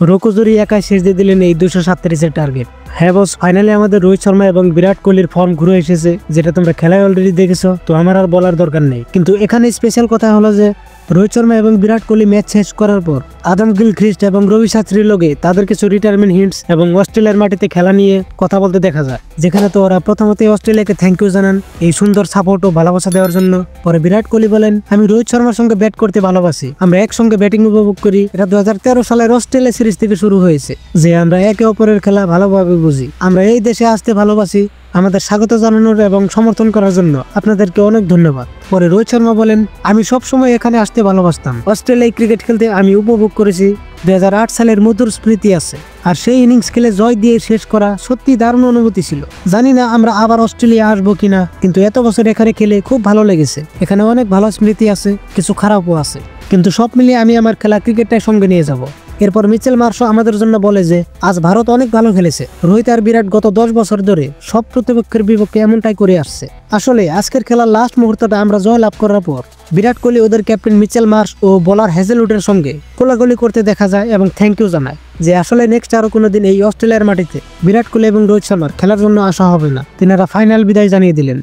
রোকোজুরি একাই শেষ দিয়ে দিলেন এই 237-এর টার্গেট। হ্যাঁ বস, ফাইনালি আমাদের রোহিত শর্মা এবং বিরাট কোহলির ফর্ম ঘুরে এসেছে, যেটা তোমরা খেলায় অলরেডি দেখেছো, তো আমার আর বলার দরকার নেই। কিন্তু এখানে স্পেশাল কথা হলো যে রোহিত শর্মা এবং বিরাট কোহলি ম্যাচ শেষ করার পর আদম গিলক্রিস্ট এবং রবি শাস্ত্রীর লগে তাদের কিছু রিটায়ারমেন্ট হিন্টস এবং অস্ট্রেলিয়ার মাটিতে খেলা নিয়ে কথা বলতে দেখা যায়, যেখানে তো ওরা প্রথমতই অস্ট্রেলিয়াকে থ্যাংক ইউ জানান এই সুন্দর সাপোর্ট ও ভালোবাসা দেওয়ার জন্য। পরে বিরাট কোহলি বলেন, আমি রোহিত শর্মার সঙ্গে ব্যাট করতে ভালোবাসি, আমরা একসঙ্গে ব্যাটিং উপভোগ করি। এটা 2013 সালের অস্ট্রেলিয়া সিরিজ থেকে শুরু হয়েছে যে আমরা একে অপরের খেলা ভালোভাবে বুঝি। আমরা এই দেশে আসতে ভালোবাসি, আমাদের স্বাগত জানানোর এবং সমর্থন করার জন্য আপনাদেরকে অনেক ধন্যবাদ। পরে রোহিত শর্মা বলেন, আমি সবসময় এখানে আসতে ভালোবাসতাম, অস্ট্রেলিয়ায় ক্রিকেট খেলতে আমি উপভোগ করেছি। 2008 সালের মধুর স্মৃতি আছে, আর সেই ইনিংস খেলে জয় দিয়ে শেষ করা সত্যি দারুণ অনুভূতি ছিল। জানি না আমরা আবার অস্ট্রেলিয়া আসবো কিনা, কিন্তু এত বছর এখানে খেলে খুব ভালো লেগেছে। এখানে অনেক ভালো স্মৃতি আছে, কিছু খারাপও আছে, কিন্তু সব মিলিয়ে আমি আমার খেলা ক্রিকেটটাই সঙ্গে নিয়ে যাব। এরপর মিচেল মার্শও আমাদের জন্য বলে যে আজ ভারত অনেক ভালো খেলেছে। রোহিত আর বিরাট গত 10 বছর ধরে সব প্রতিপক্ষের বিপক্ষে এমনটাই করে আসছে। আসলে আজকের খেলার লাস্ট মুহূর্তটা আমরা জয় লাভ করার পর বিরাট কোহলি ওদের ক্যাপ্টেন মিচেল মার্শ ও বোলার হ্যাজেলউডের সঙ্গে কোলাকুলি করতে দেখা যায় এবং থ্যাংক ইউ জানায় যে আসলে নেক্সট আরো কোনোদিন এই অস্ট্রেলিয়ার মাটিতে বিরাট কোহলি এবং রোহিত শর্মার খেলার জন্য আসা হবে না। তিনারা ফাইনাল বিদায় জানিয়ে দিলেন।